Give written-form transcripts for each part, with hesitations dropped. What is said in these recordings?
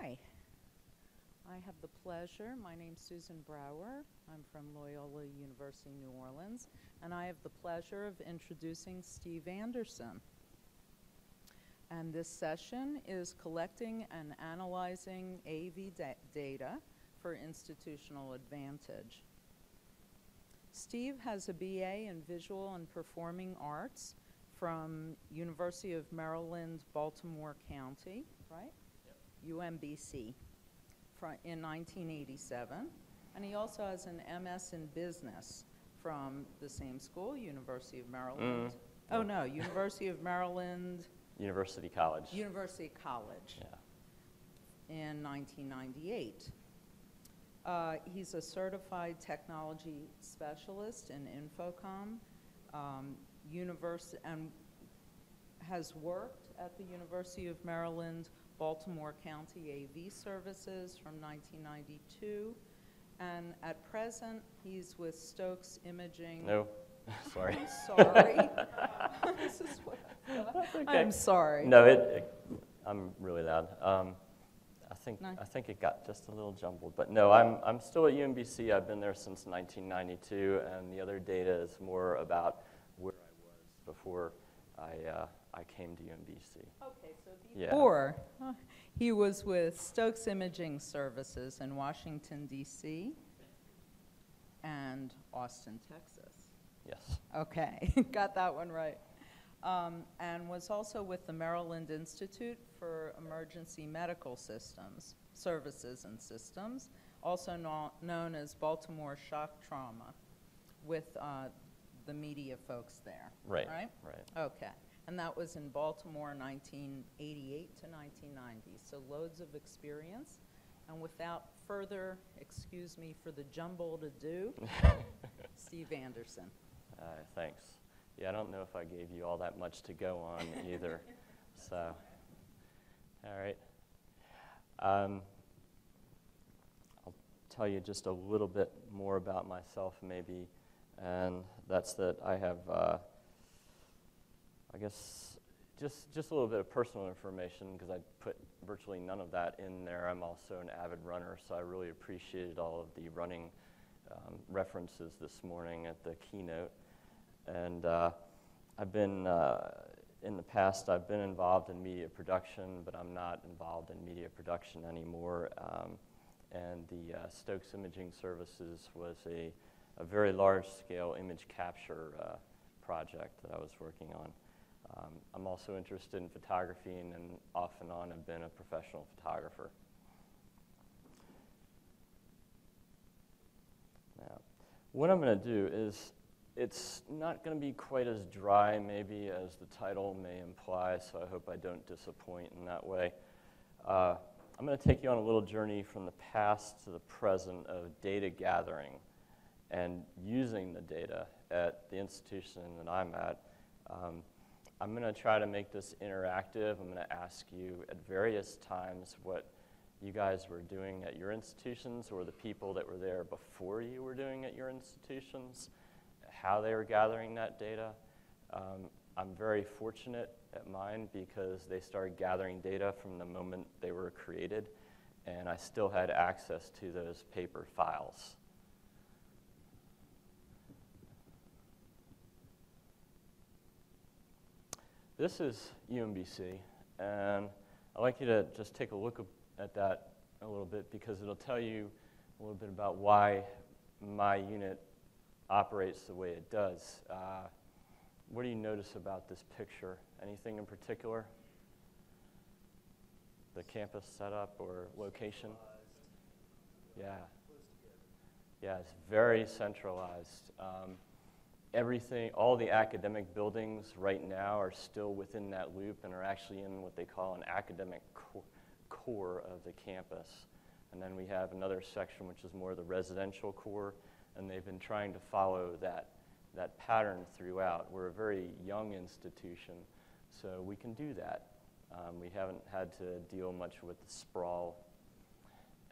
Hi. I have the pleasure, my name's Susan Brower. I'm from Loyola University, New Orleans, and I have the pleasure of introducing Steve Anderson. And this session is collecting and analyzing AV data for institutional advantage. Steve has a BA in Visual and Performing Arts from University of Maryland, Baltimore County, right? Yep. UMBC in 1987. And he also has an MS in Business from the same school, University of Maryland. Oh no, University of Maryland. University College. University College. Yeah. In 1998. He's a certified technology specialist in Infocom, and has worked at the University of Maryland, Baltimore County AV Services from 1992. And at present, he's with Stokes Imaging. No, sorry. Sorry. This is what I thought. Okay. I'm sorry. No, I'm really loud. No. I think it got just a little jumbled, but no, I'm still at UMBC. I've been there since 1992, and the other data is more about where I was before I came to UMBC. Okay, so before, he was with Stokes Imaging Services in Washington, D.C. and Austin, Texas. Yes. Okay, got that one right. And was also with the Maryland Institute for Emergency Medical Services and Systems, also known as Baltimore Shock Trauma, with the media folks there. Right. Right? Right. Okay. And that was in Baltimore, 1988 to 1990. So loads of experience. And without further, excuse me for the jumbled ado, Steve Anderson. Thanks. Yeah, I don't know if I gave you all that much to go on either. So, all right. I'll tell you just a little bit more about myself maybe, and that's that I have, I guess, just a little bit of personal information because I put virtually none of that in there. I'm also an avid runner, so I really appreciated all of the running references this morning at the keynote. And I've been, in the past, I've been involved in media production, but I'm not involved in media production anymore. And the Stokes Imaging Services was a very large-scale image capture project that I was working on. I'm also interested in photography, and off and on have been a professional photographer. Now, what I'm going to do is, it's not going to be quite as dry, maybe, as the title may imply, so I hope I don't disappoint in that way. I'm going to take you on a little journey from the past to the present of data gathering and using the data at the institution that I'm at. I'm going to try to make this interactive. I'm going to ask you at various times what you guys were doing at your institutions or the people that were there before you were doing at your institutions, how they were gathering that data. I'm very fortunate at mine because they started gathering data from the moment they were created, and I still had access to those paper files. This is UMBC, and I'd like you to just take a look at that a little bit because it'll tell you a little bit about why my unit operates the way it does. What do you notice about this picture? Anything in particular? The campus setup or location? Yeah. Yeah, it's very centralized. Everything, all the academic buildings right now are still within that loop and are actually in what they call an academic core of the campus. And then we have another section which is more the residential core, and they've been trying to follow that pattern throughout. We're a very young institution, so we can do that. We haven't had to deal much with the sprawl.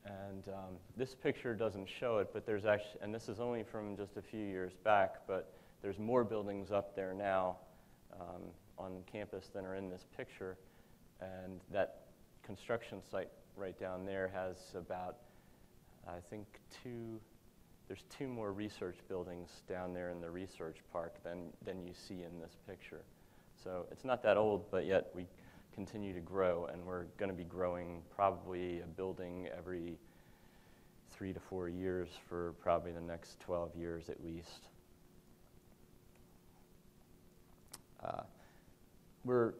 And this picture doesn't show it, but there's actually, and this is only from just a few years back, but there's more buildings up there now on campus than are in this picture, and that construction site right down there has about, I think, there's 2 more research buildings down there in the research park than you see in this picture. So it's not that old, but yet we continue to grow, and we're going to be growing probably a building every 3 to 4 years for probably the next 12 years at least. We're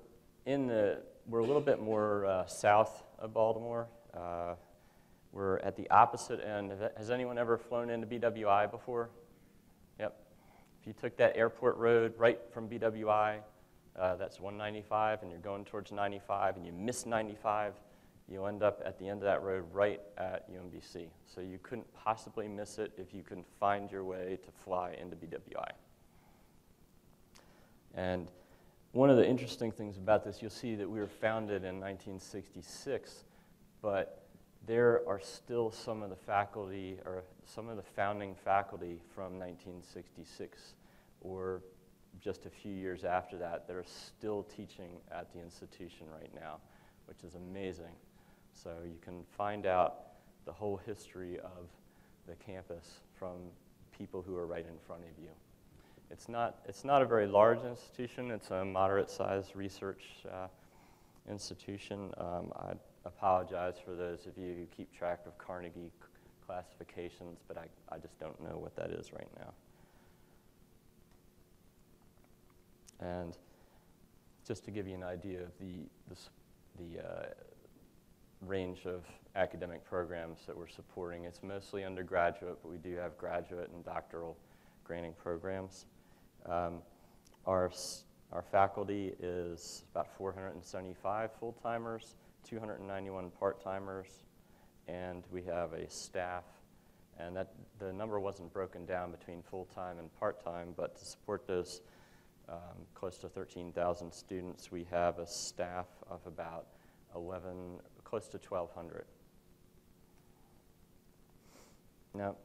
a little bit more south of Baltimore. We're at the opposite end. Has anyone ever flown into BWI before? Yep. If you took that airport road right from BWI, that's 195, and you're going towards 95, and you miss 95, you'll end up at the end of that road right at UMBC. So you couldn't possibly miss it if you can find your way to fly into BWI. And one of the interesting things about this, you'll see that we were founded in 1966, but there are still some of the faculty, or some of the founding faculty from 1966, or just a few years after that are still teaching at the institution right now, which is amazing. So you can find out the whole history of the campus from people who are right in front of you. It's not a very large institution. It's a moderate-sized research institution. I apologize for those of you who keep track of Carnegie classifications, but I just don't know what that is right now. And just to give you an idea of the range of academic programs that we're supporting, it's mostly undergraduate, but we do have graduate and doctoral granting programs. Our faculty is about 475 full-timers, 291 part-timers, and we have a staff, and the number wasn't broken down between full-time and part-time, but to support those close to 13,000 students, we have a staff of about close to 1,200. Now,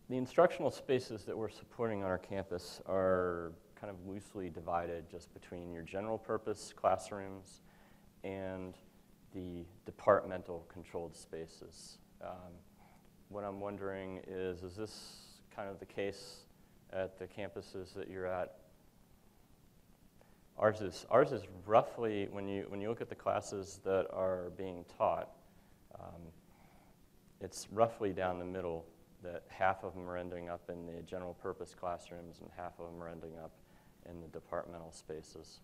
the instructional spaces that we're supporting on our campus are kind of loosely divided just between your general purpose classrooms and the departmental controlled spaces. What I'm wondering is this kind of the case at the campuses that you're at? Ours is roughly, when you look at the classes that are being taught, it's roughly down the middle, that half of them are ending up in the general purpose classrooms and half of them are ending up in the departmental spaces.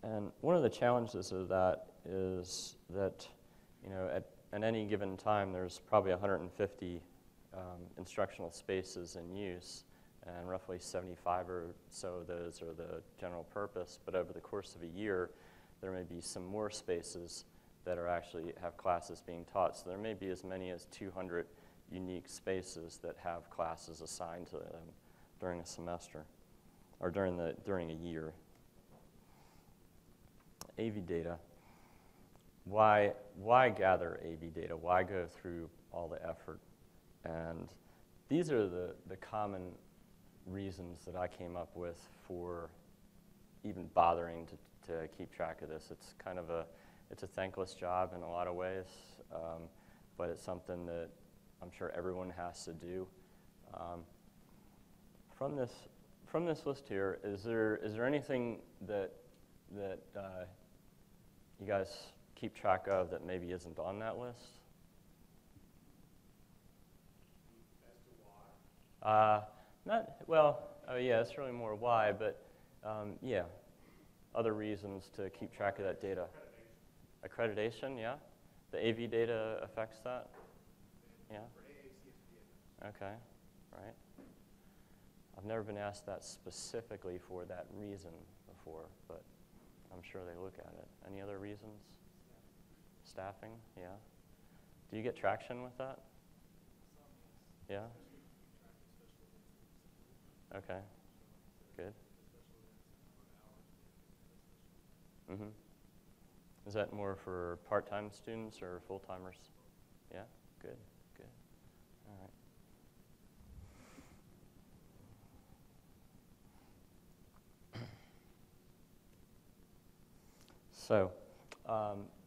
And one of the challenges of that is that, at any given time, there's probably 150 instructional spaces in use, and roughly 75 or so of those are the general purpose. But over the course of a year, there may be some more spaces that are actually have classes being taught. So there may be as many as 200 unique spaces that have classes assigned to them during a semester, or during a year. AV data. Why gather AV data? Why go through all the effort? And these are the common reasons that I came up with for even bothering to keep track of this. It's kind of it's a thankless job in a lot of ways, but it's something that I'm sure everyone has to do. From this list here, is there anything that you guys keep track of that maybe isn't on that list? As to why? Yeah, it's really more why, but yeah, other reasons to keep track of that data. Accreditation, yeah? The AV data affects that? Yeah? For AACSB, Okay, right. I've never been asked that specifically for that reason before, but I'm sure they look at it. Any other reasons? Staffing, yeah. Do you get traction with that? Yeah? Okay, good. Mm-hmm. Is that more for part-time students or full-timers? Yeah, good, good. All right. So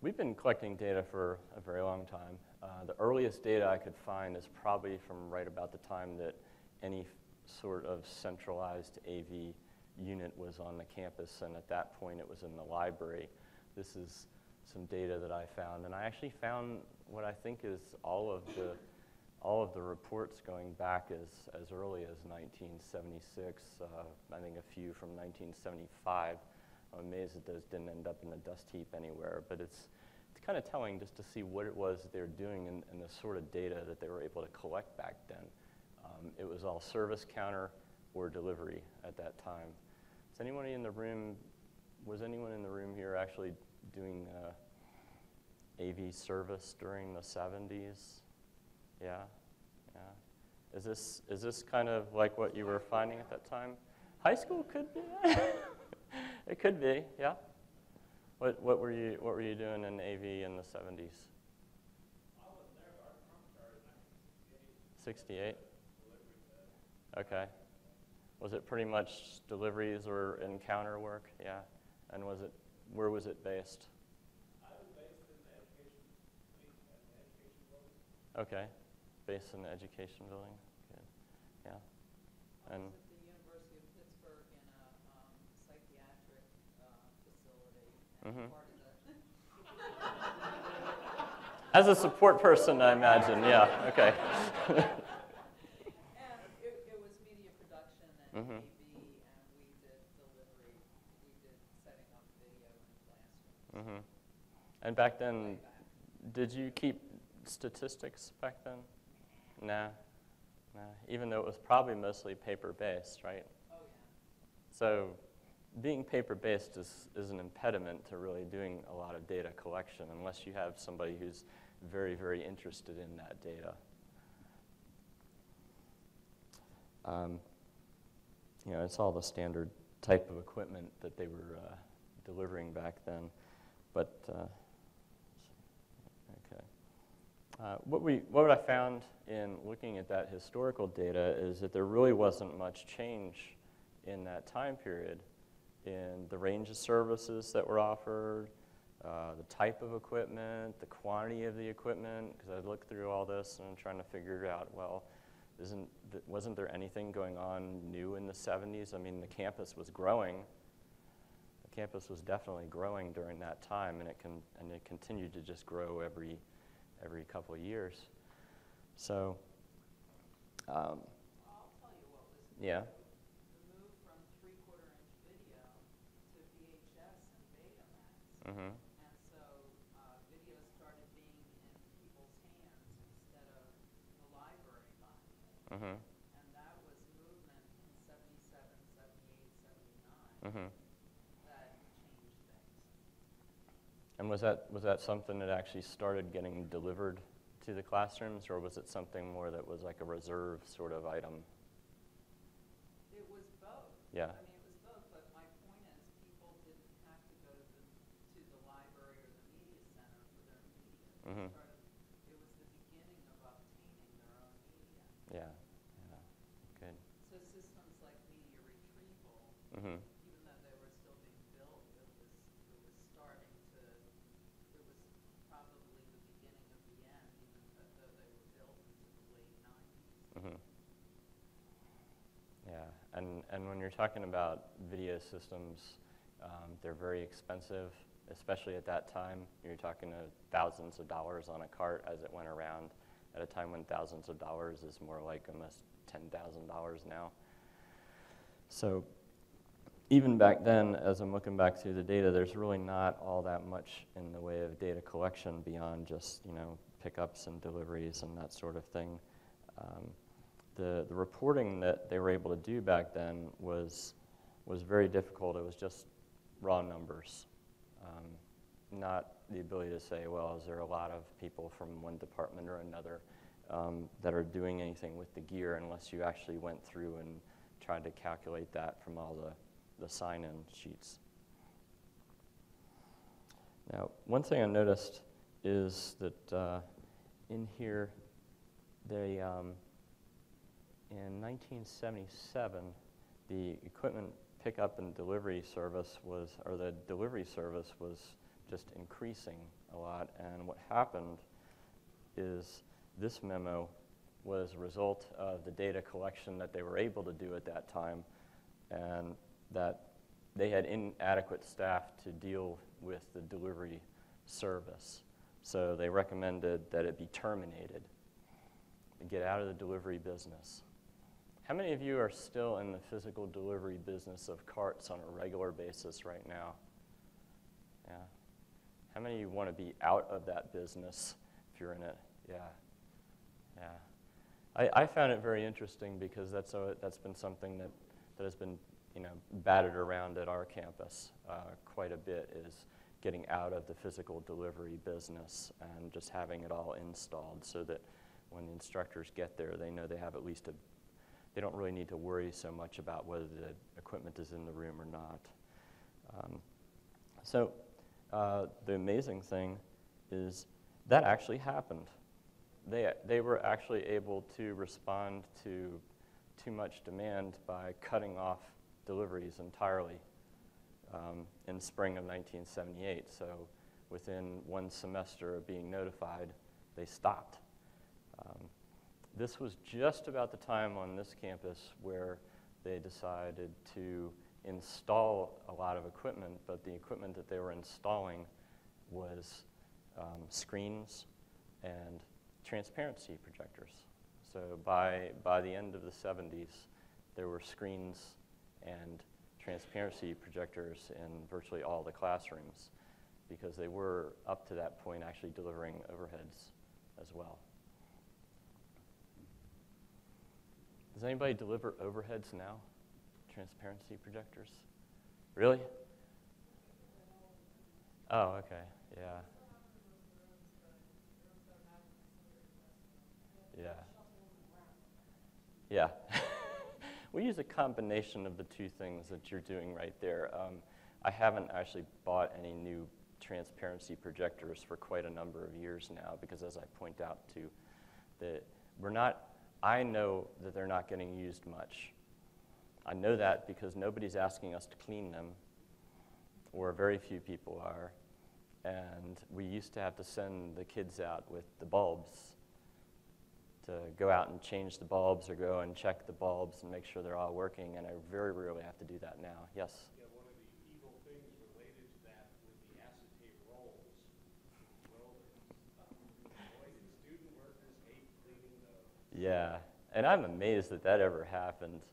we've been collecting data for a very long time. The earliest data I could find is probably from right about the time that any sort of centralized AV unit was on the campus, and at that point it was in the library. This is some data that I found, and I actually found what I think is all of the reports going back as early as 1976. I think a few from 1975. I'm amazed that those didn't end up in the dust heap anywhere, but it's kind of telling just to see what it was that they were doing and the sort of data that they were able to collect back then. It was all service counter or delivery at that time. Is anybody in the room, was anyone in the room here actually doing AV service during the 70s? Yeah, yeah. Is this kind of like what you were finding at that time? High school could be. It could be, yeah. What were you doing in AV in the 70s? I wasn't there, but our firm started in 68. Okay. Was it pretty much deliveries or encounter work? Yeah. And where was it based? I was based in the education building. Okay. Based in the education building. Good. Yeah. And At the University of Pittsburgh in a psychiatric facility. And part of the as a support person, I imagine. Yeah. Okay. and it was media production and AV, and we did delivery. We did setting up video in classrooms. And back then, did you keep statistics back then? Nah. Even though it was probably mostly paper-based, right? Oh, yeah. So being paper-based is an impediment to really doing a lot of data collection unless you have somebody who's very, very interested in that data. It's all the standard type of equipment that they were delivering back then. But okay. What I found in looking at that historical data is that there really wasn't much change in that time period in the range of services that were offered, the type of equipment, the quantity of the equipment, because I looked through all this and I'm trying to figure out, well, wasn't there anything going on new in the 70s? I mean, the campus was growing. The campus was definitely growing during that time, and it continued to just grow every couple of years. So, I'll tell you what was new. yeah. The move from 3/4-inch video to VHS and Betamax. Mm-hmm. And so video started being in people's hands instead of the library buying it. Mm-hmm. And that was movement in 77, 78, 79 Mm-hmm. that changed things. And was that something that actually started getting delivered to the classrooms, or was it something more that was like a reserve sort of item? It was both. Yeah. I mean, it was both, but my point is people didn't have to go to the library or the media center for their media. Mm-hmm. It was the beginning of obtaining their own media. Yeah. Yeah. Good. So systems like media retrieval, Mm-hmm. even though they were still being built, it was starting to, it was probably the beginning of the end, even though they were built into the late 90s. Mm-hmm. Yeah, and when you're talking about video systems, they're very expensive, especially at that time. You're talking thousands of dollars on a cart as it went around, at a time when thousands of dollars is more like almost $10,000 now. So even back then, as I'm looking back through the data, there's really not all that much in the way of data collection beyond just, pickups and deliveries and that sort of thing. The reporting that they were able to do back then was very difficult. It was just raw numbers, not the ability to say, well, is there a lot of people from one department or another that are doing anything with the gear, unless you actually went through and tried to calculate that from all the sign-in sheets. Now, one thing I noticed is that in here, they, in 1977, the equipment pickup and delivery service was just increasing a lot. And what happened is this memo was a result of the data collection that they were able to do at that time, and that they had inadequate staff to deal with the delivery service. So they recommended that it be terminated and get out of the delivery business. How many of you are still in the physical delivery business of carts on a regular basis right now? Yeah. How many of you want to be out of that business if you're in it? Yeah. Yeah. I found it very interesting because that's been something that has been batted around at our campus quite a bit, is getting out of the physical delivery business and just having it all installed so that when the instructors get there, they know they have at least they don't really need to worry so much about whether the equipment is in the room or not. So the amazing thing is that actually happened. They were actually able to respond to too much demand by cutting off deliveries entirely in spring of 1978. So within one semester of being notified, they stopped. This was just about the time on this campus where they decided to install a lot of equipment, but the equipment that they were installing was screens and transparency projectors. So by the end of the 70s, there were screens and transparency projectors in virtually all the classrooms because they were, up to that point, actually delivering overheads as well. Does anybody deliver overheads now? Transparency projectors? Really? Oh, okay, yeah. Yeah. Yeah. We use a combination of the two things that you're doing right there. I haven't actually bought any new transparency projectors for quite a number of years now because, as I point out too, that I know that they're not getting used much. I know that because nobody's asking us to clean them, or very few people are, and we used to have to send the kids out with the bulbs to go out and change the bulbs or go and check the bulbs and make sure they're all working, and I very rarely have to do that now. Yes? Yeah, one of the evil things related to that with the acetate rolls, boy, the student workers hate cleaning those. Yeah, and I'm amazed that ever happened.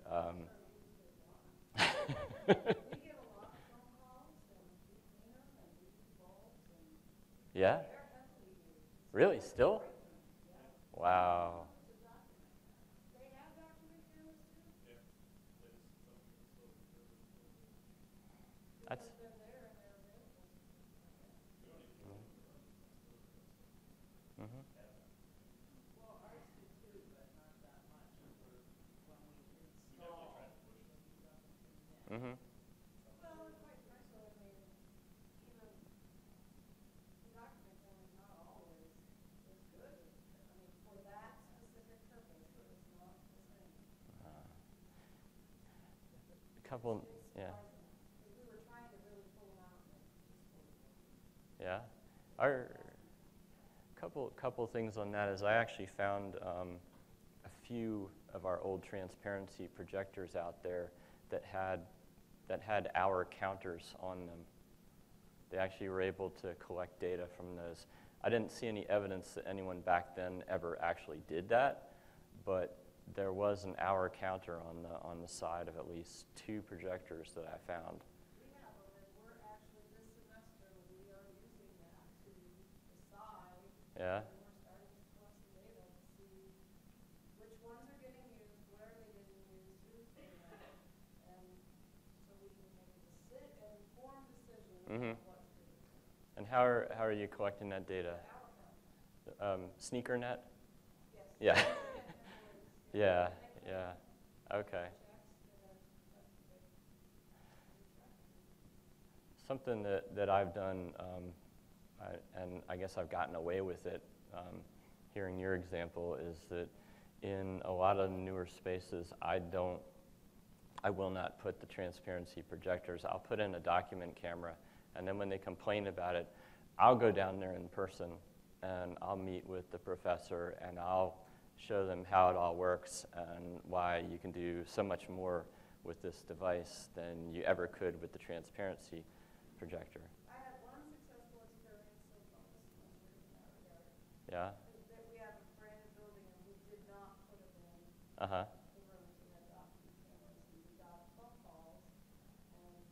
We get a lot of phone calls and we clean them and we do bulbs and Yeah? they're heavily used. Really? Still? Yeah. Wow. To document that. They have document cameras too. That's, Because they're there and they're available. mm-hmm. Well, ours do too, but not that much for when we install. Mm-hmm. Well, and quite frankly, I mean, even the document camera is not always as good as, I mean, for that specific purpose, it's not the same. A couple, It's yeah. surprising, because we were trying to really pull them out and it just wasn't working. Yeah. Our couple things on that is I actually found a few of our old transparency projectors out there that had hour counters on them. They actually were able to collect data from those. I didn't see any evidence that anyone back then ever actually did that, but there was an hour counter on the side of at least 2 projectors that I found. We have them, and we're actually, this semester, we are using that to decide. Yeah? And we're starting to collect some data to see which ones are getting used, where are they getting used, who's doing that, and so we can make an informed decision Mhm. on what to do. And how are you collecting that data? Sneaker net? Yes. Yeah. Yeah, yeah. Okay. Something that I've done, and I guess I've gotten away with it, hearing your example, is that in a lot of newer spaces, I will not put the transparency projectors. I'll put in a document camera, And then when they complain about it, I'll go down there in person and I'll meet with the professor and I'll show them how it all works and why you can do so much more with this device than you ever could with the transparency projector. I had one successful experience so far this semester in that regard. Yeah? That we have a brand new building and we did not put them in Uh-huh. the rooms we had document cameras, and we got phone calls, and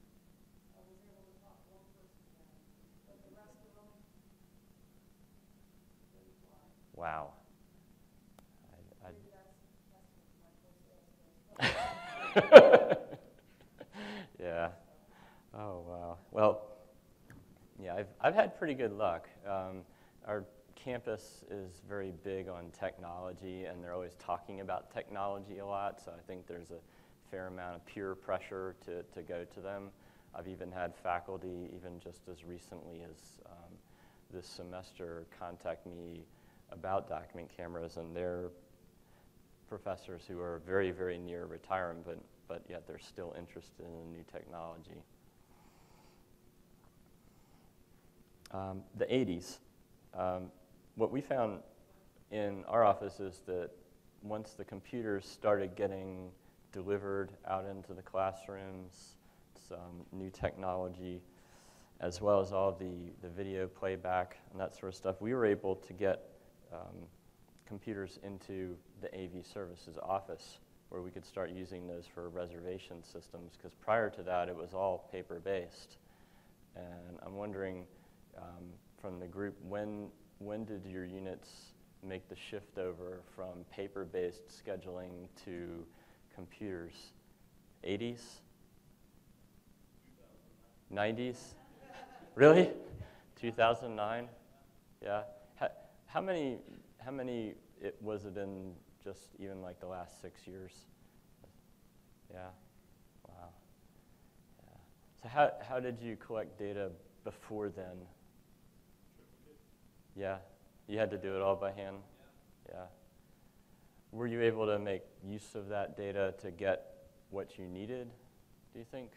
I was able to talk to one person again, but the rest of them didn't fly. Wow. Maybe that's testament to my poor sales skills. Yeah. Oh, wow. Well, yeah, I've had pretty good luck. Our campus is very big on technology, and they're always talking about technology a lot, so I think there's a fair amount of peer pressure to go to them. I've even had faculty, even just as recently as this semester, contact me about document cameras, and they're professors who are very, very near retirement, but yet they're still interested in the new technology. The 80s. What we found in our office is that once the computers started getting delivered out into the classrooms, some new technology, as well as all the video playback and that sort of stuff, we were able to get computers into the AV services office where we could start using those for reservation systems, because prior to that it was all paper-based. And I'm wondering from the group, when did your units make the shift over from paper-based scheduling to computers? 80s? 90s? Really? 2009? Yeah. How many was it in just even like the last 6 years? Yeah. Wow. Yeah. So how did you collect data before then? Yeah. You had to do it all by hand? Yeah. Were you able to make use of that data to get what you needed, do you think?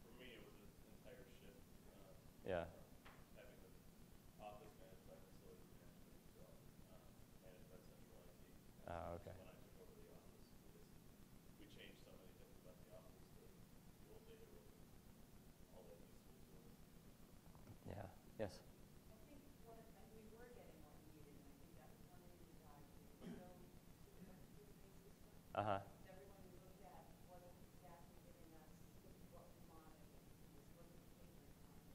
For me, it was an entire shift. Yeah. Having the office managed by facilities management, so managed by central IT. Okay. When I took over the office, we changed so many things about the office that the old data wasn't all that useful to us. Yeah. Yes. I think we were getting what we needed, and I think that was one reason why we were so supercomputer system. Uh-huh. Everyone we looked at wasn't exactly giving us what we wanted. It wasn't paper time.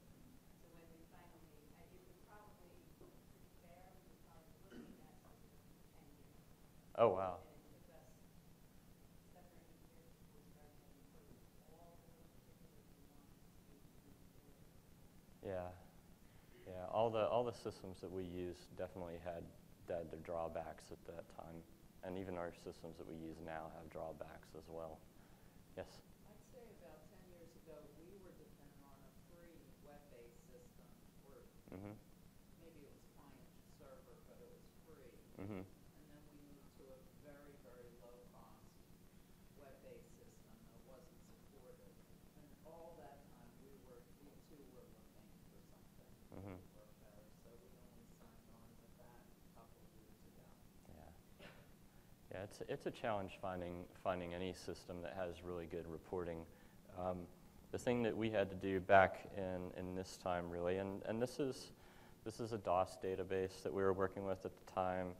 So when we finally, it was probably pretty fair. We were probably looking at something for 10 years. Oh, wow. And it took us 7 or 8 years before we started getting all the particulars we wanted to see. Yeah. Yeah. All the systems that we use definitely had their drawbacks at that time. And even our systems that we use now have drawbacks as well. Yes? I'd say about 10 years ago, we were dependent on a free web-based system, or Mm-hmm. maybe it was client server, but it was free. Mm-hmm. And then we moved to a very, very low-cost web-based system that wasn't supported. And all that time, we too were looking for something Mm-hmm. that worked better. So we only signed on with that a couple of years ago. Yeah. Yeah, it's a challenge finding any system that has really good reporting. The thing that we had to do back in this time really, and this is a DOS database that we were working with at the time.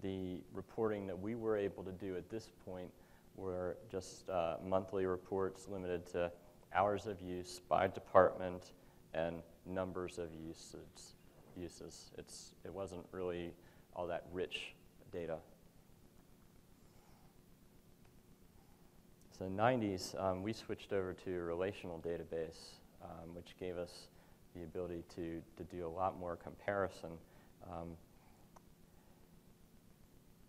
The reporting that we were able to do at this point were just monthly reports limited to hours of use by department and numbers of uses. It wasn't really all that rich data. So in the 90s, we switched over to a relational database, which gave us the ability to do a lot more comparison.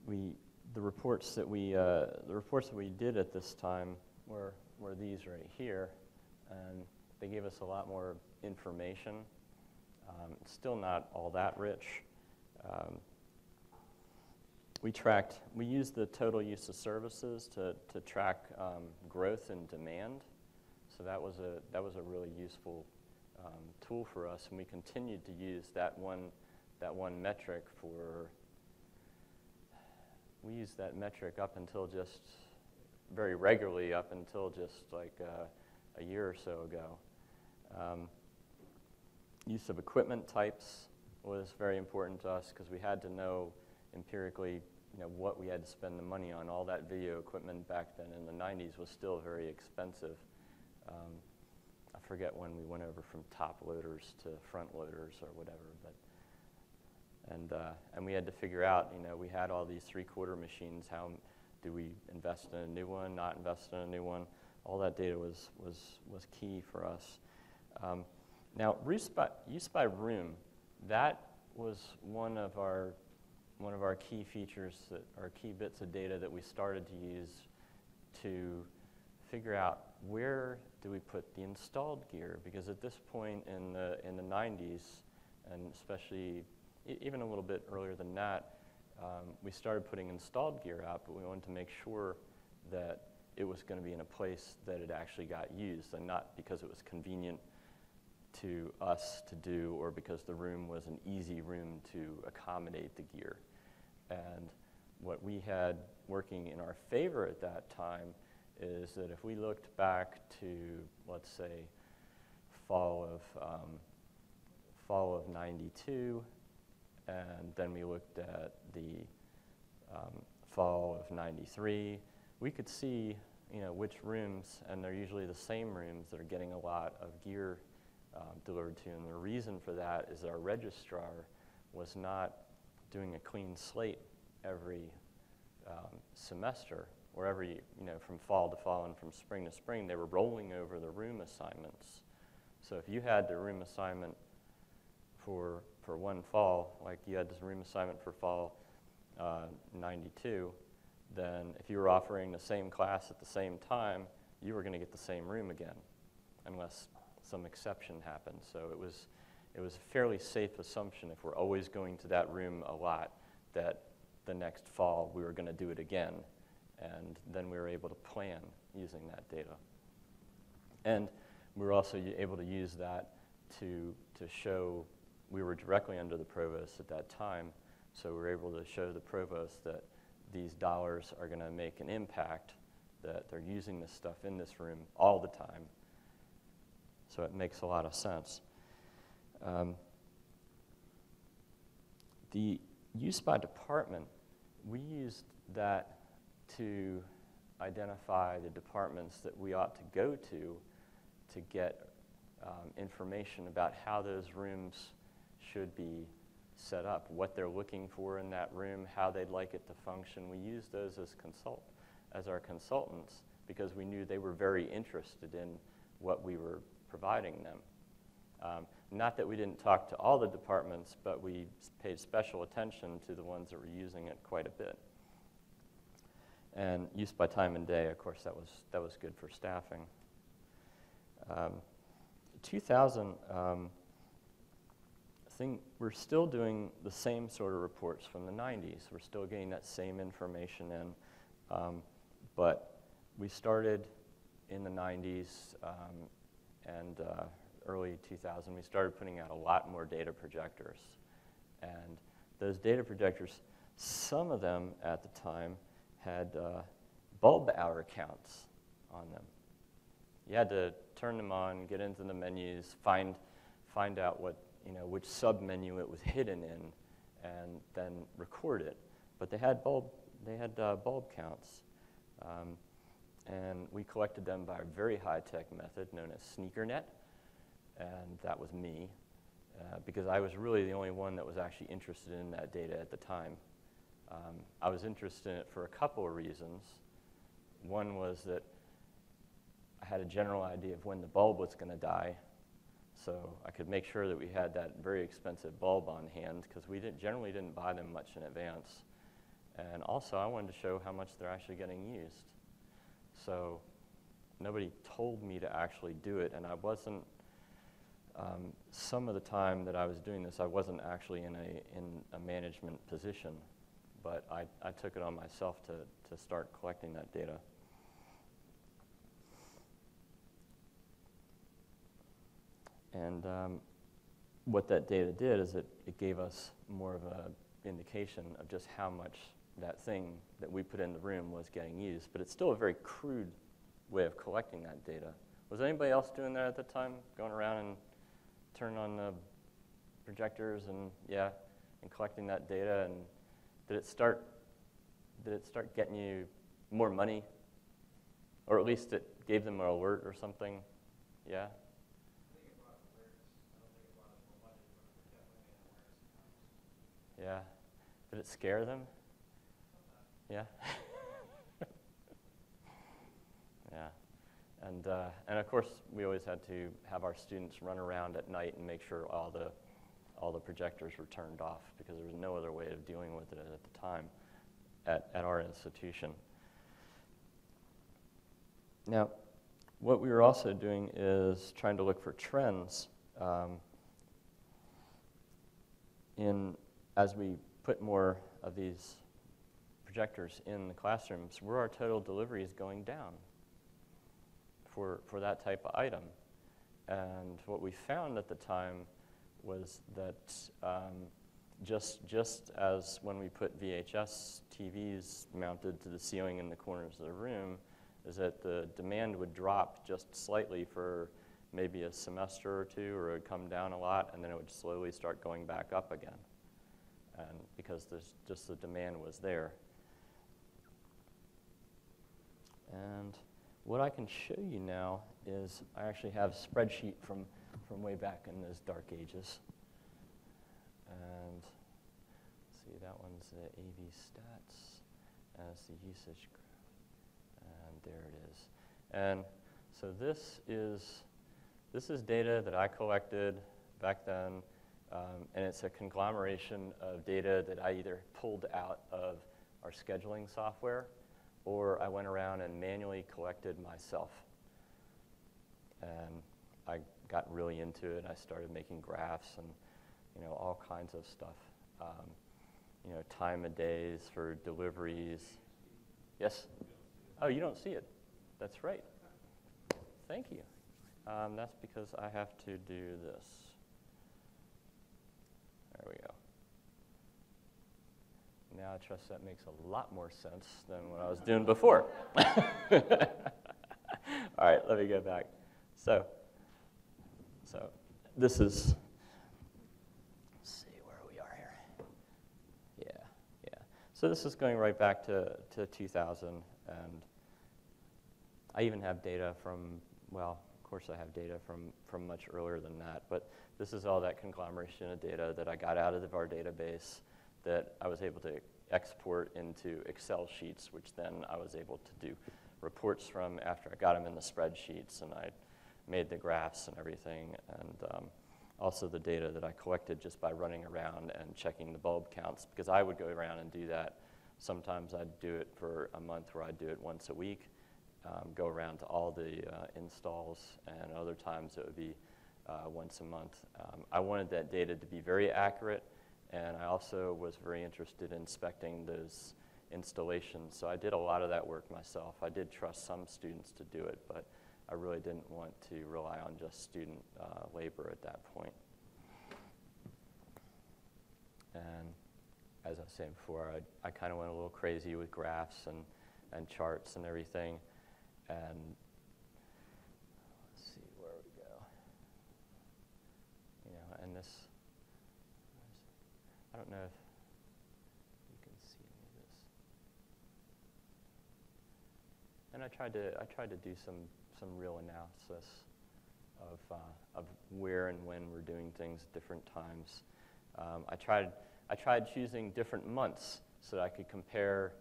The reports that we did at this time were these right here, and they gave us a lot more information. Still not all that rich. We used the total use of services to track growth in demand. So that was a really useful tool for us, and we continued to use that one metric we used that metric up until just very regularly up until just like a year or so ago. Use of equipment types was very important to us because we had to know empirically, what we had to spend the money on. All that video equipment back then in the 90s was still very expensive. I forget when we went over from top loaders to front loaders or whatever, but and we had to figure out, we had all these 3/4 machines. How do we invest in a new one? Not invest in a new one? All that data was key for us. Now, use by room, that was one of our key features, key bits of data that we started to use to figure out where do we put the installed gear, because at this point in the 90s, and especially even a little bit earlier than that, we started putting installed gear out, but we wanted to make sure that it was going to be in a place that it actually got used, and not because it was convenient to us to do or because the room was an easy room to accommodate the gear. And what we had working in our favor at that time is that if we looked back to, let's say, fall of 92, and then we looked at the fall of 93, we could see, which rooms, and they're usually the same rooms that are getting a lot of gear delivered to. And the reason for that is our registrar was not doing a clean slate every semester, or every, from fall to fall and from spring to spring. They were rolling over the room assignments. So if you had the room assignment for one fall, like you had this room assignment for fall 92, then if you were offering the same class at the same time, you were going to get the same room again, unless some exception happened. So it was a fairly safe assumption, if we're always going to that room a lot, that the next fall we were going to do it again. And then we were able to plan using that data. And we were also able to use that to show, we were directly under the provost at that time, so we were able to show the provost that these dollars are going to make an impact, that they're using this stuff in this room all the time. So it makes a lot of sense. The use by department, we used that to identify the departments that we ought to go to get information about how those rooms should be set up, what they're looking for in that room, how they'd like it to function. We used those as our consultants because we knew they were very interested in what we were providing them. Not that we didn't talk to all the departments, but we paid special attention to the ones that were using it quite a bit. And use by time and day, of course, that was good for staffing. 2000, we're still doing the same sort of reports from the 90s. We're still getting that same information in, but we started in the 90s and early 2000. We started putting out a lot more data projectors, and those data projectors, some of them at the time had bulb hour counts on them. You had to turn them on, get into the menus, find out what, which sub-menu it was hidden in, and then record it. But they had bulb counts, and we collected them by a very high-tech method known as SneakerNet, and that was me, because I was really the only one that was actually interested in that data at the time. I was interested in it for a couple of reasons. One was that I had a general idea of when the bulb was going to die, so I could make sure that we had that very expensive bulb on hand, because we generally didn't buy them much in advance. And also, I wanted to show how much they're actually getting used. So nobody told me to actually do it, and I wasn't, some of the time that I was doing this, I wasn't actually in a management position. But I took it on myself to start collecting that data. And what that data did is it gave us more of an indication of just how much that thing that we put in the room was getting used. But it's still a very crude way of collecting that data. Was anybody else doing that at the time? Going around and turning on the projectors and collecting that data? And did it start getting you more money? Or at least it gave them an alert or something? Yeah? I think it brought awareness. I don't think it brought us more money, but it definitely made awareness. Yeah. Did it scare them? Yeah. Yeah. And of course, we always had to have our students run around at night and make sure all the projectors were turned off, because there was no other way of dealing with it at the time at our institution. Now, what we were also doing is trying to look for trends as we put more of these projectors in the classrooms, were our total deliveries going down for that type of item? And what we found at the time was that just as when we put VHS TVs mounted to the ceiling in the corners of the room, is that the demand would drop just slightly for maybe a semester or two, or it would come down a lot, and then it would slowly start going back up again. And because just the demand was there. And what I can show you now is I actually have a spreadsheet from way back in those dark ages. And let's see, that one's the AV stats, and it's the usage graph. And there it is. And so this is data that I collected back then, and it's a conglomeration of data that I either pulled out of our scheduling software, or I went around and manually collected myself. And I got really into it. I started making graphs and all kinds of stuff. Time of days for deliveries. Yes? Oh, you don't see it. That's right. Thank you. That's because I have to do this. There we go. Now I trust that makes a lot more sense than what I was doing before. All right, let me go back. So this is, let's see where we are here. Yeah. So this is going right back to 2000, and I even have data from, well, of course I have data from much earlier than that, but this is all that conglomeration of data that I got out of our database that I was able to export into Excel sheets, which then I was able to do reports from after I got them in the spreadsheets, and I made the graphs and everything, and also the data that I collected just by running around and checking the bulb counts, because I would go around and do that. Sometimes I'd do it for a month where I'd do it once a week, go around to all the installs, and other times it would be once a month. I wanted that data to be very accurate, and I also was very interested in inspecting those installations. So I did a lot of that work myself. I did trust some students to do it, but I really didn't want to rely on just student labor at that point. And as I was saying before, I kind of went a little crazy with graphs and charts and everything. And let's see where we go. And this, I don't know if you can see any of this. And I tried to do some real analysis of where and when we're doing things at different times. I tried choosing different months so that I could compare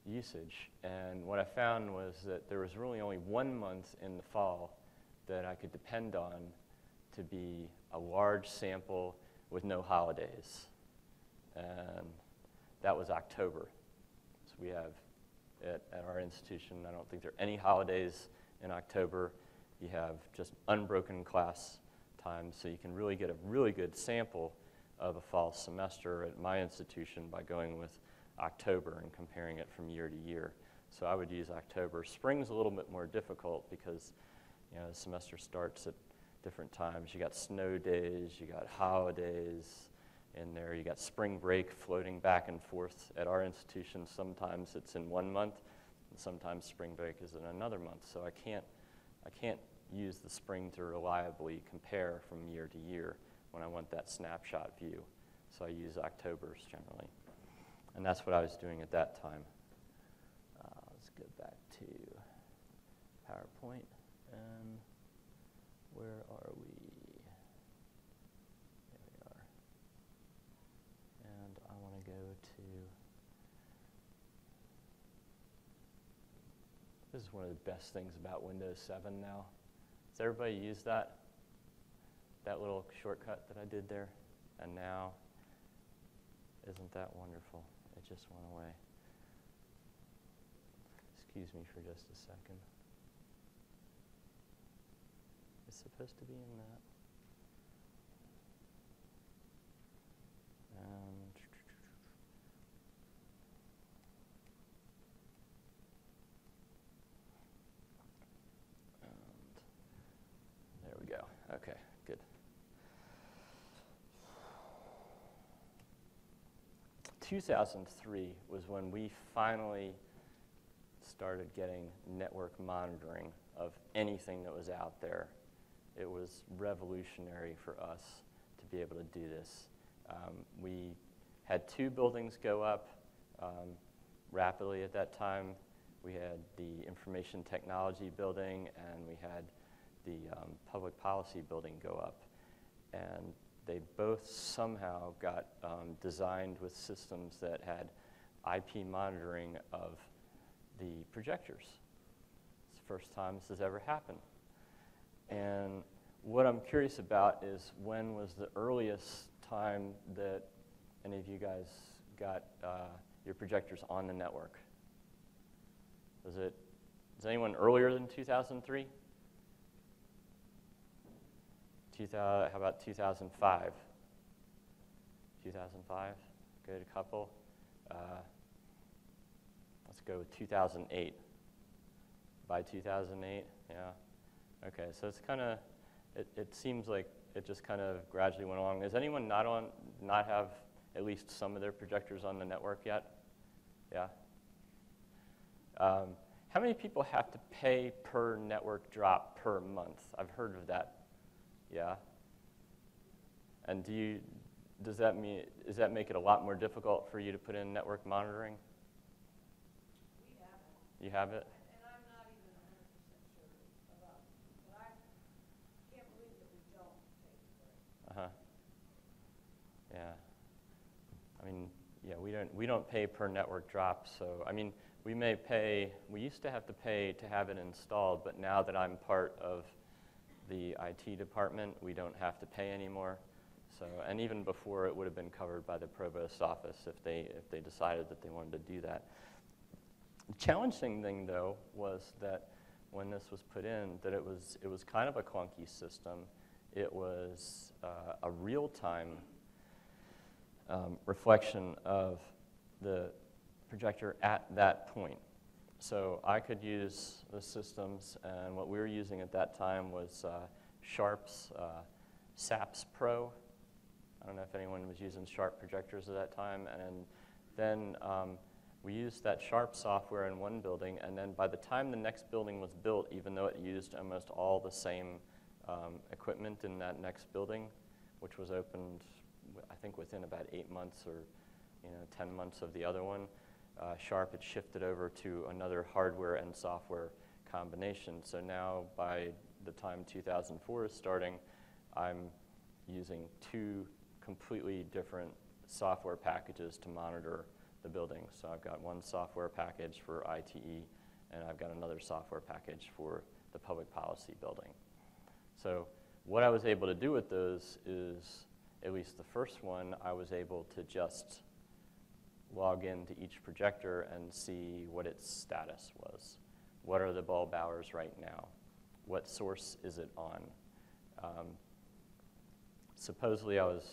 usage. And what I found was that there was really only 1 month in the fall that I could depend on to be a large sample with no holidays. And that was October. So we have, at our institution, I don't think there are any holidays in October. You have just unbroken class time, so you can really get a really good sample of a fall semester at my institution by going with October and comparing it from year to year. So I would use October. Spring's a little bit more difficult because the semester starts at different times. You got snow days, you got holidays in there, you got spring break floating back and forth. At our institution, sometimes it's in 1 month, and sometimes spring break is in another month. So I can't use the spring to reliably compare from year to year when I want that snapshot view. So I use Octobers generally. And that's what I was doing at that time. Let's go back to PowerPoint. And where are we? There we are. And I want to go to, this is one of the best things about Windows 7 now. Does everybody use that? That little shortcut that I did there? And now, isn't that wonderful? It just went away. Excuse me for just a second. It's supposed to be in that. And there we go. Okay, good. 2003 was when we finally started getting network monitoring of anything that was out there. It was revolutionary for us to be able to do this. We had 2 buildings go up rapidly at that time. We had the information technology building and we had the public policy building go up. And they both somehow got designed with systems that had IP monitoring of the projectors. It's the first time this has ever happened. And what I'm curious about is when was the earliest time that any of you guys got your projectors on the network? Is anyone earlier than 2003? How about 2005? 2005, good couple. Let's go with 2008. By 2008, yeah. Okay, so it's kind of, it seems like it just kind of gradually went along. Does anyone not have at least some of their projectors on the network yet? Yeah? How many people have to pay per network drop per month? I've heard of that. Yeah? And does that make it a lot more difficult for you to put in network monitoring? We have it. You have it? And I'm not even 100% sure about it, but I can't believe that we don't pay for it. Uh-huh. Yeah. I mean, yeah, we don't pay per network drop, so I mean, we used to have to pay to have it installed, but now that I'm part of the IT department, we don't have to pay anymore. So, and even before, it would have been covered by the provost office if they decided that they wanted to do that. The challenging thing, though, was that when this was put in, that it was kind of a clunky system. It was a real-time reflection of the projector at that point. So I could use the systems, and what we were using at that time was Sharp's SAPS Pro. I don't know if anyone was using Sharp projectors at that time. And then we used that Sharp software in one building, and then by the time the next building was built, even though it used almost all the same equipment in that next building, which was opened, I think, within about 8 months or 10 months of the other one, Sharp had shifted over to another hardware and software combination. So now, by the time 2004 is starting, I'm using 2 completely different software packages to monitor the building. So I've got one software package for ITE, and I've got another software package for the public policy building. So what I was able to do with those is, at least the first one, I was able to just log into each projector and see what its status was. What are the bulb hours right now? What source is it on? Supposedly I was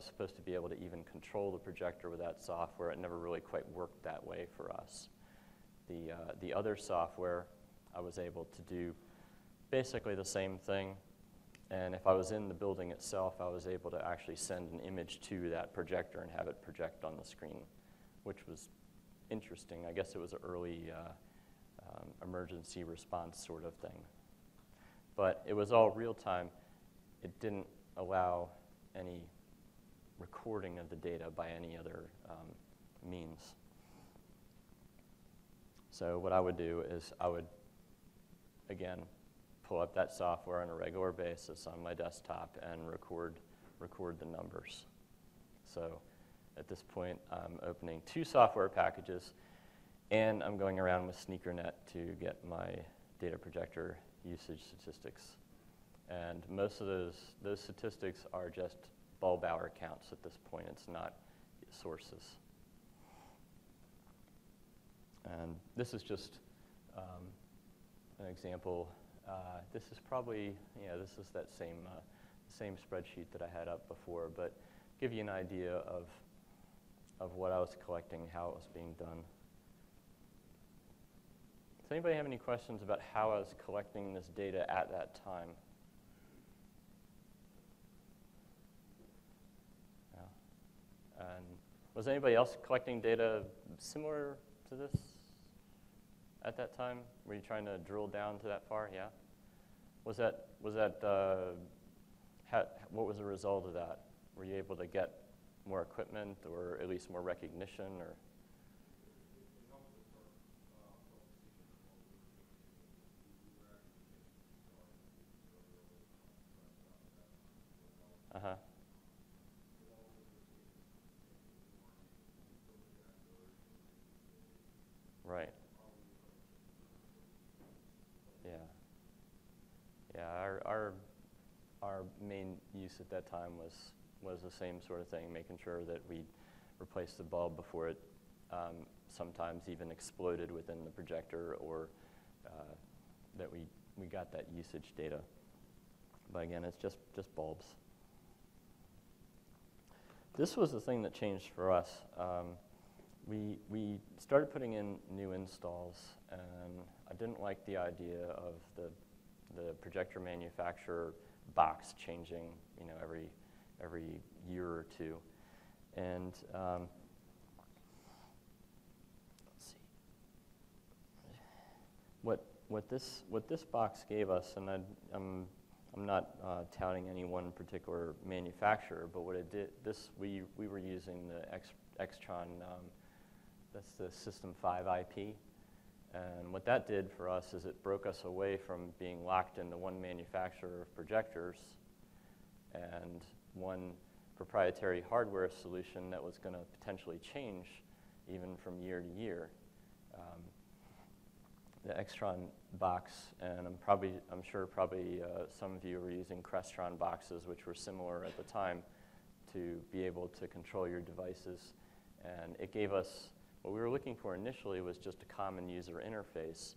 supposed to be able to even control the projector with that software. It never really quite worked that way for us. The other software, I was able to do basically the same thing. And if I was in the building itself, I was able to actually send an image to that projector and have it project on the screen, which was interesting. I guess it was an early emergency response sort of thing. But it was all real time. It didn't allow any recording of the data by any other means. So what I would do is I would, again, pull up that software on a regular basis on my desktop and record the numbers. So at this point, I'm opening 2 software packages, and I'm going around with SneakerNet to get my data projector usage statistics. And most of those statistics are just bulb hour counts at this point. It's not sources. And this is just an example. This is probably, this is that same spreadsheet that I had up before, but give you an idea of what I was collecting, how it was being done. Does anybody have any questions about how I was collecting this data at that time? No. And was anybody else collecting data similar to this at that time? Were you trying to drill down to that far? Yeah. What was the result of that? Were you able to get more equipment, or at least more recognition, or? Uh-huh. Right. Yeah. Yeah, our main use at that time was the same sort of thing, making sure that we replaced the bulb before it sometimes even exploded within the projector, or that we got that usage data. But again, it's just bulbs. This was the thing that changed for us. We started putting in new installs, and I didn't like the idea of the projector manufacturer box changing, every year or two. And let's see, what this box gave us, and I'm not touting any one particular manufacturer, but what it did, we were using the Extron, that's the System 5 IP. And what that did for us is it broke us away from being locked into one manufacturer of projectors and one proprietary hardware solution that was going to potentially change even from year to year. The Extron box, and I'm sure some of you were using Crestron boxes, which were similar at the time, to be able to control your devices. And it gave us, what we were looking for initially was just a common user interface.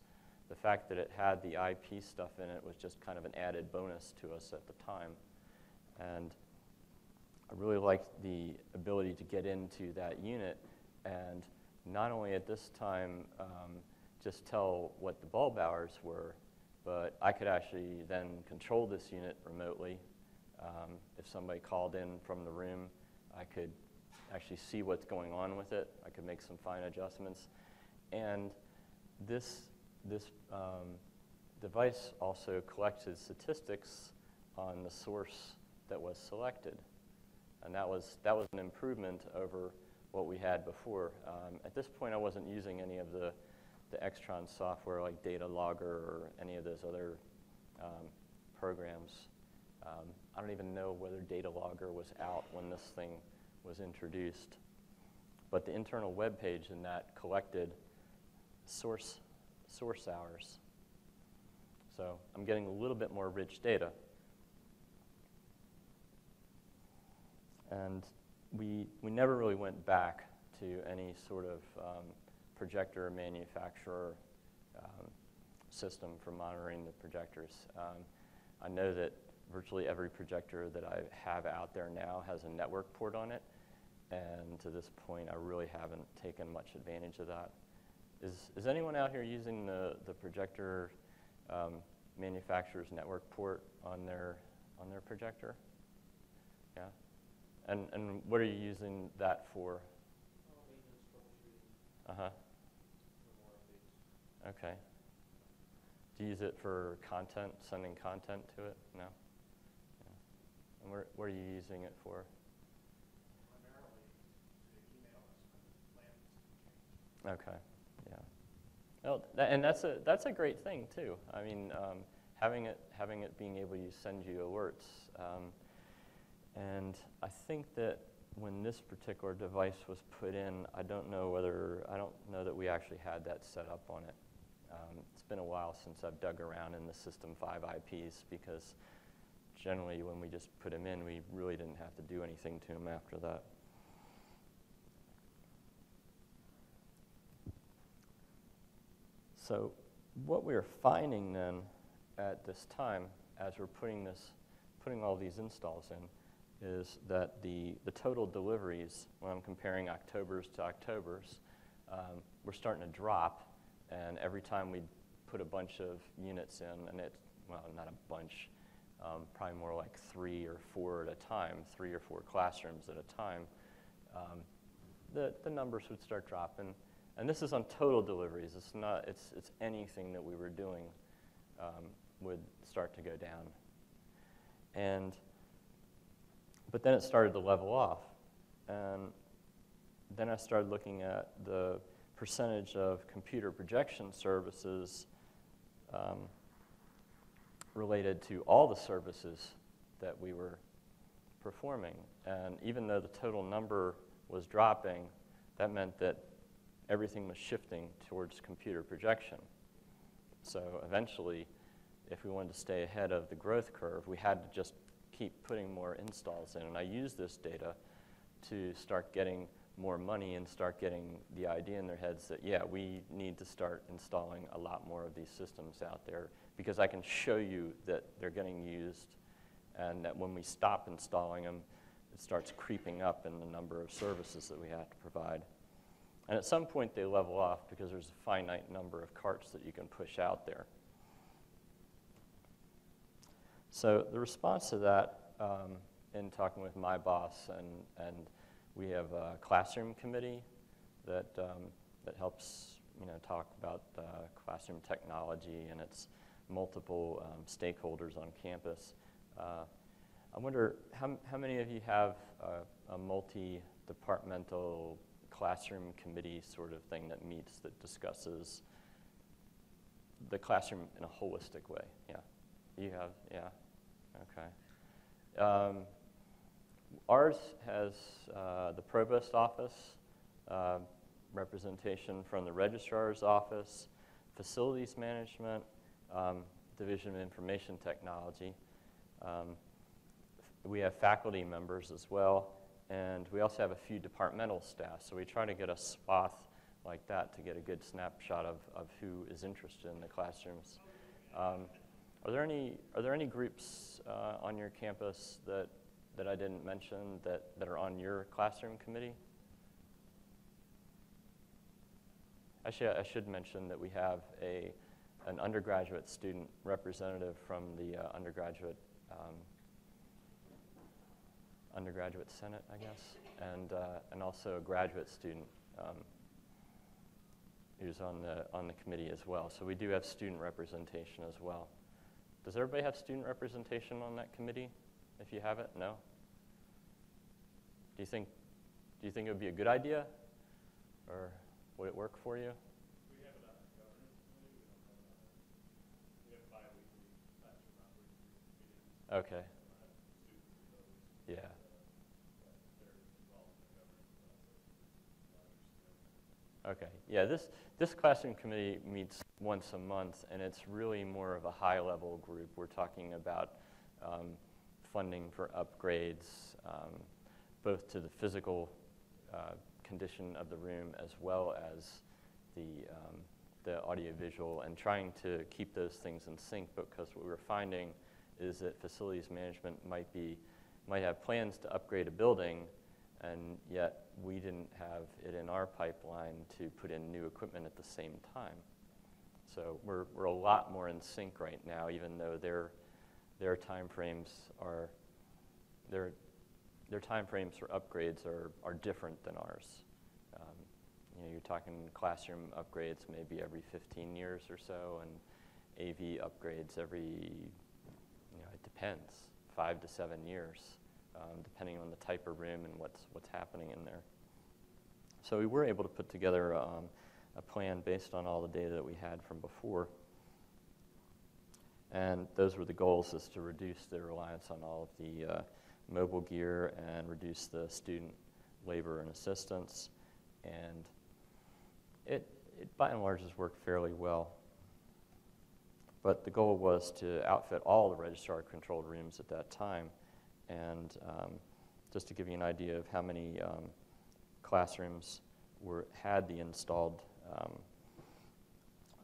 The fact that it had the IP stuff in it was just kind of an added bonus to us at the time. And I really liked the ability to get into that unit and not only at this time just tell what the bulb hours were, but I could actually then control this unit remotely. If somebody called in from the room, I could actually see what's going on with it. I could make some fine adjustments. And this device also collected statistics on the source that was selected. And that was an improvement over what we had before. At this point, I wasn't using any of the Extron software like Data Logger or any of those other programs. I don't even know whether Data Logger was out when this thing was introduced. But the internal web page in that collected source hours. So I'm getting a little bit more rich data. And we never really went back to any sort of projector manufacturer system for monitoring the projectors. I know that virtually every projector that I have out there now has a network port on it, and to this point I really haven't taken much advantage of that. Is anyone out here using the projector manufacturer's network port on their on their projector? Yeah. And what are you using that for? Maintenance, troubleshooting, Uh-huh. more updates. Okay. Do you use it for content, sending content to it? No? Yeah. And what are you using it for? Primarily to email us when the plans change. Okay, yeah. Well, and that's a great thing too. I mean, having it being able to send you alerts. And I think that when this particular device was put in, I don't know that we actually had that set up on it. It's been a while since I've dug around in the System 5 IPs because generally when we just put them in, we really didn't have to do anything to them after that. So what we're finding then at this time, as we're putting all these installs in, is that the total deliveries, when I'm comparing Octobers to Octobers, we're starting to drop, and every time we put a bunch of units in, and well, not a bunch, probably more like 3 or 4 at a time, 3 or 4 classrooms at a time, the numbers would start dropping. And this is on total deliveries. It's anything that we were doing would start to go down. But then it started to level off. And then I started looking at the percentage of computer projection services related to all the services that we were performing. And even though the total number was dropping, that meant that everything was shifting towards computer projection. So eventually, if we wanted to stay ahead of the growth curve, we had to just keep putting more installs in. And I used this data to start getting more money and start getting the idea in their heads that, yeah, we need to start installing a lot more of these systems out there because I can show you that they're getting used and that when we stop installing them, it starts creeping up in the number of services that we have to provide. And at some point, they level off because there's a finite number of carts that you can push out there. So the response to that, in talking with my boss, and we have a classroom committee that helps talk about classroom technology and its multiple stakeholders on campus. I wonder how many of you have a multi-departmental classroom committee sort of thing that meets, that discusses the classroom in a holistic way? Yeah, you have, yeah, okay. Ours has the provost office, representation from the registrar's office, facilities management, Division of Information Technology. We have faculty members as well. And we also have a few departmental staff, so we try to get a swath like that to get a good snapshot of who is interested in the classrooms. Are there any groups on your campus that I didn't mention that are on your classroom committee? Actually, I should mention that we have an undergraduate student representative from the undergraduate Senate, I guess, and also a graduate student who's on the committee as well. So we do have student representation as well. Does everybody have student representation on that committee? If you have it, no? Do you think it would be a good idea, or would it work for you? We have it on the governance committee. We have bi-weekly classroom operating meetings. Okay. Students of those. Yeah. They're involved in the governance process. Okay. Yeah. This classroom committee meets once a month, and it's really more of a high-level group. We're talking about funding for upgrades, both to the physical condition of the room as well as the audiovisual, and trying to keep those things in sync, because what we were finding is that facilities management might have plans to upgrade a building, and yet we didn't have it in our pipeline to put in new equipment at the same time. So we're a lot more in sync right now, even though they're their timeframes are, their timeframes for upgrades are different than ours. You know, you're talking classroom upgrades maybe every 15 years or so, and AV upgrades every, you know, it depends, 5 to 7 years, depending on the type of room and what's happening in there. So we were able to put together a plan based on all the data that we had from before. And those were the goals, is to reduce the reliance on all of the mobile gear and reduce the student labor and assistance. And it by and large has worked fairly well. But the goal was to outfit all the registrar-controlled rooms at that time. And just to give you an idea of how many classrooms had the installed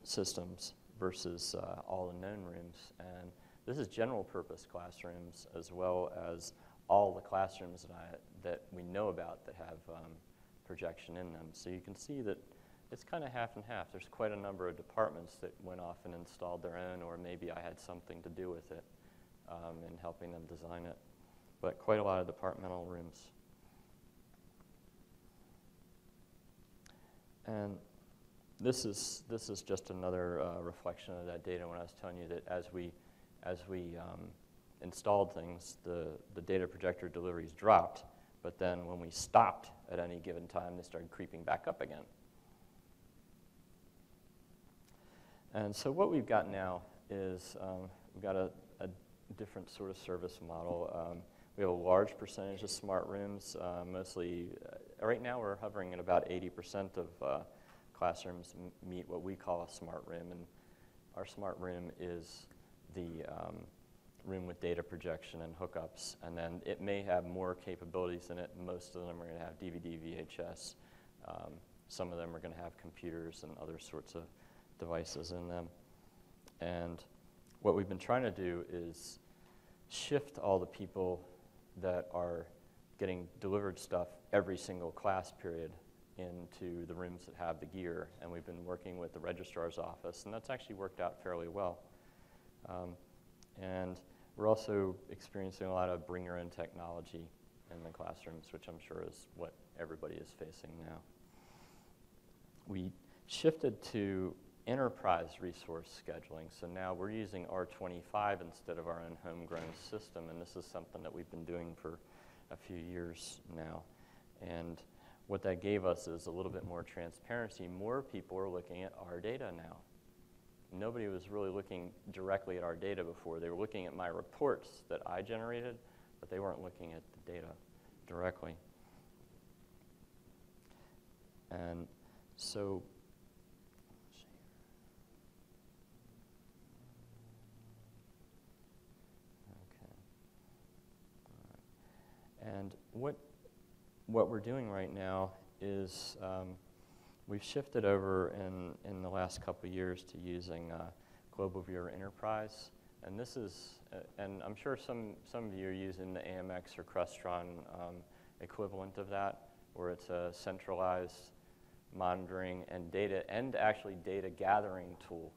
systems versus all the known rooms. And this is general purpose classrooms as well as all the classrooms that we know about that have projection in them. So you can see that it's kind of half and half. There's quite a number of departments that went off and installed their own, or maybe I had something to do with it in helping them design it. But quite a lot of departmental rooms. And this is just another reflection of that data when I was telling you that as we installed things, the data projector deliveries dropped, but then when we stopped at any given time, they started creeping back up again. And so what we've got now is we've got a different sort of service model. We have a large percentage of smart rooms, mostly, right now we're hovering at about 80% of classrooms meet what we call a smart room, and our smart room is the room with data projection and hookups, and then it may have more capabilities in it. Most of them are going to have DVD, VHS. Some of them are going to have computers and other sorts of devices in them. And what we've been trying to do is shift all the people that are getting delivered stuff every single class period into the rooms that have the gear. And we've been working with the registrar's office, and that's actually worked out fairly well. And we're also experiencing a lot of bring-your-own technology in the classrooms, which I'm sure is what everybody is facing now. We shifted to enterprise resource scheduling, so now we're using R25 instead of our own homegrown system, and this is something that we've been doing for a few years now. And what that gave us is a little bit more transparency. More people are looking at our data now. Nobody was really looking directly at our data before. They were looking at my reports that I generated, but they weren't looking at the data directly. And so, and what we're doing right now is we've shifted over in the last couple of years to using Global Viewer Enterprise, and this is, and I'm sure some of you are using the AMX or Crestron equivalent of that, where it's a centralized monitoring and data, and actually data gathering tool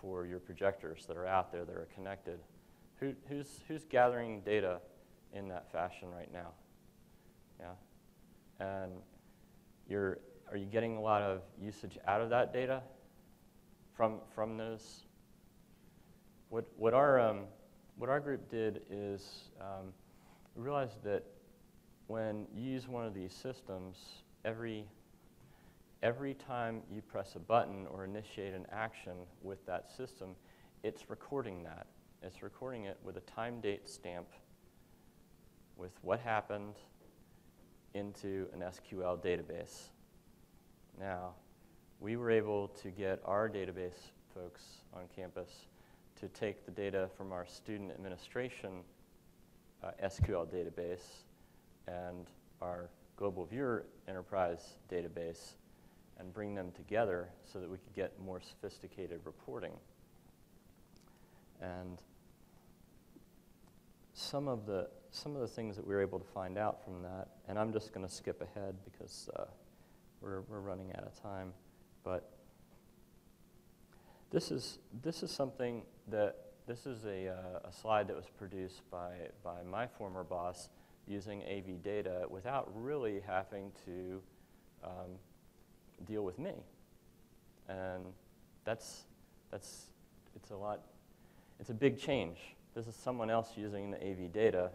for your projectors that are out there that are connected. Who's gathering data in that fashion right now? Yeah, and are you getting a lot of usage out of that data from those? What our group did is we realized that when you use one of these systems, every time you press a button or initiate an action with that system, it's recording that. It's recording it with a time-date stamp with what happened into an SQL database. Now, we were able to get our database folks on campus to take the data from our student administration SQL database and our Global Viewer Enterprise database and bring them together so that we could get more sophisticated reporting. And some of the things that we were able to find out from that, and I'm just going to skip ahead because we're running out of time, but this is something that this is a slide that was produced by my former boss using AV data without really having to deal with me. And it's a big change. This is someone else using the AV data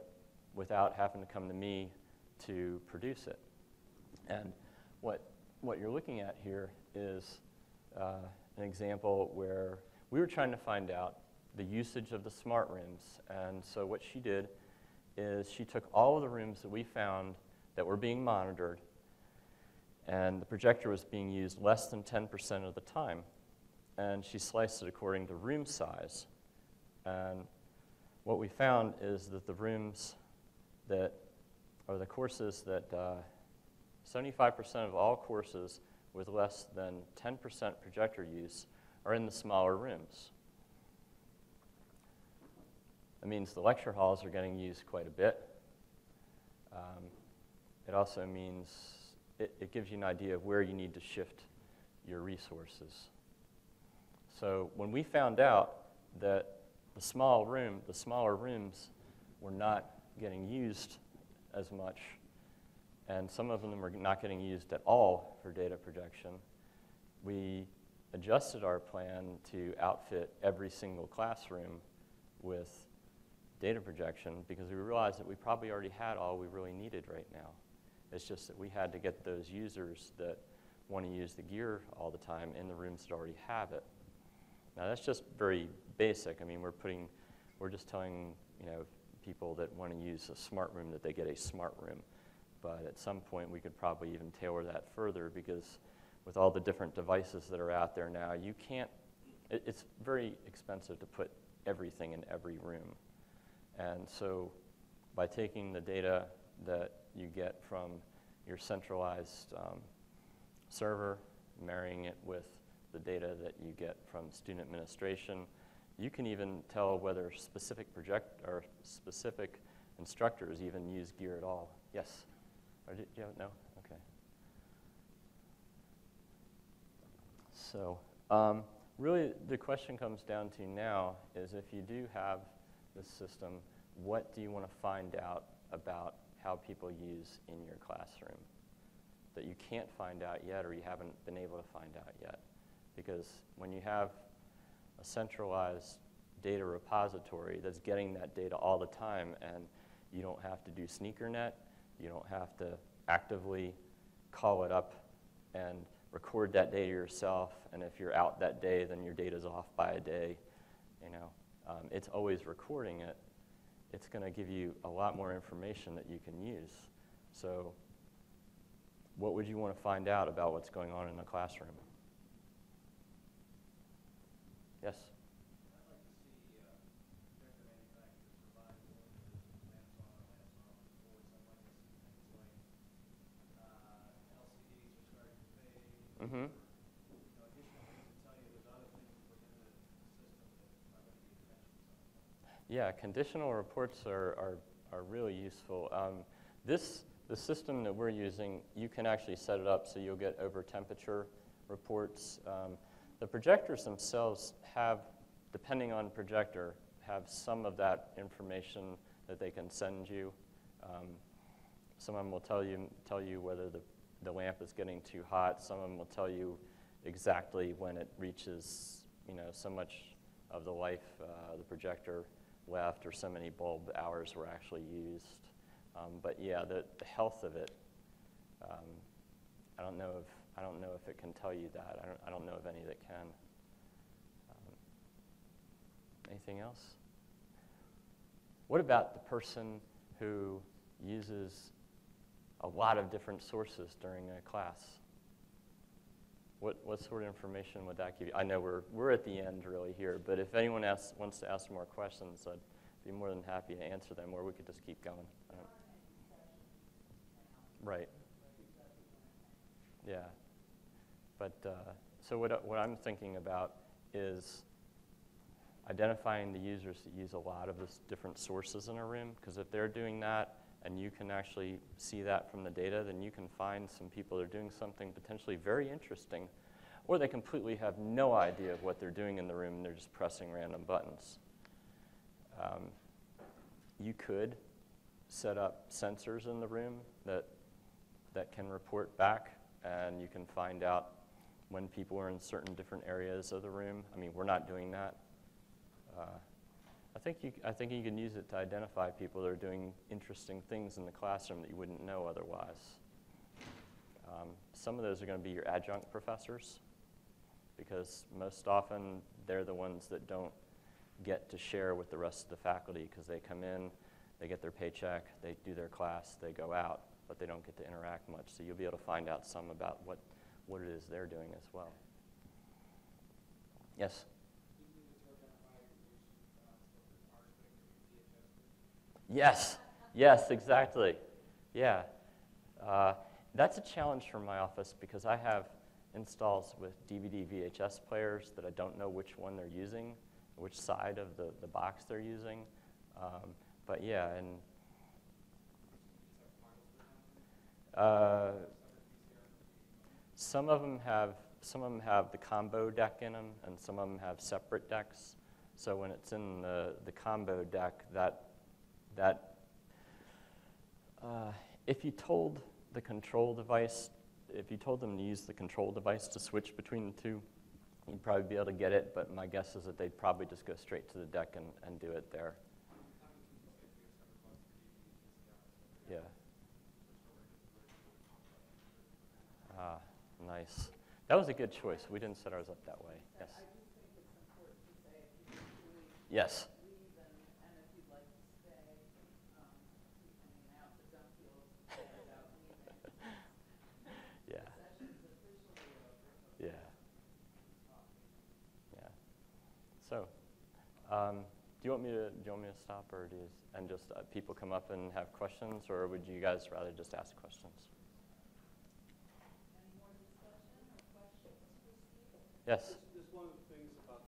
without having to come to me to produce it. And what you're looking at here is an example where we were trying to find out the usage of the smart rooms. And so what she did is she took all of the rooms that we found that were being monitored, and the projector was being used less than 10% of the time. And she sliced it according to room size. And what we found is that the rooms that, or the courses that 75% of all courses with less than 10% projector use are in the smaller rooms. That means the lecture halls are getting used quite a bit. It also means it gives you an idea of where you need to shift your resources. So when we found out that the smaller rooms were not getting used as much, and some of them were not getting used at all for data projection, we adjusted our plan to outfit every single classroom with data projection because we realized that we probably already had all we really needed right now. It's just that we had to get those users that want to use the gear all the time in the rooms that already have it. Now that's just very basic. I mean, we're just telling people that want to use a smart room that they get a smart room. But at some point we could probably even tailor that further because with all the different devices that are out there now, you can't, it's very expensive to put everything in every room. And so by taking the data that you get from your centralized server, marrying it with the data that you get from student administration, you can even tell whether specific specific instructors even use gear at all. Yes? Or do you have, no? Okay. So really the question comes down to now is if you do have this system, what do you want to find out about how people use in your classroom that you can't find out yet or you haven't been able to find out yet? Because when you have a centralized data repository that's getting that data all the time and you don't have to do sneakernet, you don't have to actively call it up and record that data yourself, and if you're out that day, then your data's off by a day. It's always recording it. It's going to give you a lot more information that you can use. So what would you want to find out about what's going on in the classroom? Yes? I'd like to see projector manufacturers provide more than just lamps on, boards. I'd like to see things like LCDs are starting to fade. Mm-hmm. Additional things to tell you there's other things within the system that are going to be attention. Yeah, conditional reports are really useful. The system that we're using, you can actually set it up so you'll get over temperature reports. The projectors themselves have, depending on projector, have some of that information that they can send you. Some of them will tell you whether the lamp is getting too hot. Some of them will tell you exactly when it reaches, so much of the life the projector left or so many bulb hours were actually used. But yeah, the health of it, I don't know if it can tell you that. I don't know of any that can. Anything else? What about the person who uses a lot of different sources during a class? What sort of information would that give you? I know we're at the end really here, but if anyone wants to ask more questions, I'd be more than happy to answer them, or we could just keep going. Right. Yeah. But so what I'm thinking about is identifying the users that use a lot of the different sources in a room, because if they're doing that and you can actually see that from the data, then you can find some people that are doing something potentially very interesting, or they completely have no idea of what they're doing in the room and they're just pressing random buttons. You could set up sensors in the room that can report back, and you can find out when people are in certain different areas of the room. I mean, we're not doing that. I think you can use it to identify people that are doing interesting things in the classroom that you wouldn't know otherwise. Some of those are going to be your adjunct professors, because most often they're the ones that don't get to share with the rest of the faculty, because they come in, they get their paycheck, they do their class, they go out, but they don't get to interact much. So you'll be able to find out some about what it is they're doing as well. Yes? Yes, yes, exactly. Yeah. That's a challenge for my office, because I have installs with DVD VHS players that I don't know which one they're using, which side of the box they're using. But yeah, and some of them have the combo deck in them, and some of them have separate decks. So when it's in the combo deck, if you told the control device, if you told them to use the control device to switch between the two, you'd probably be able to get it, but my guess is that they'd probably just go straight to the deck and do it there. Yeah. Ah, nice. That was a good choice. We didn't set ours up that way. Yes. I do think it's important to say if you leave, Yes. leave and if you'd like to stay, keep hanging out, but don't feel bad about leaving. Yeah. The session's officially over. Yeah. Yeah. So, do you want me to stop, or and just people come up and have questions, or would you guys rather just ask questions? Any more discussion or questions for Steve? Yes.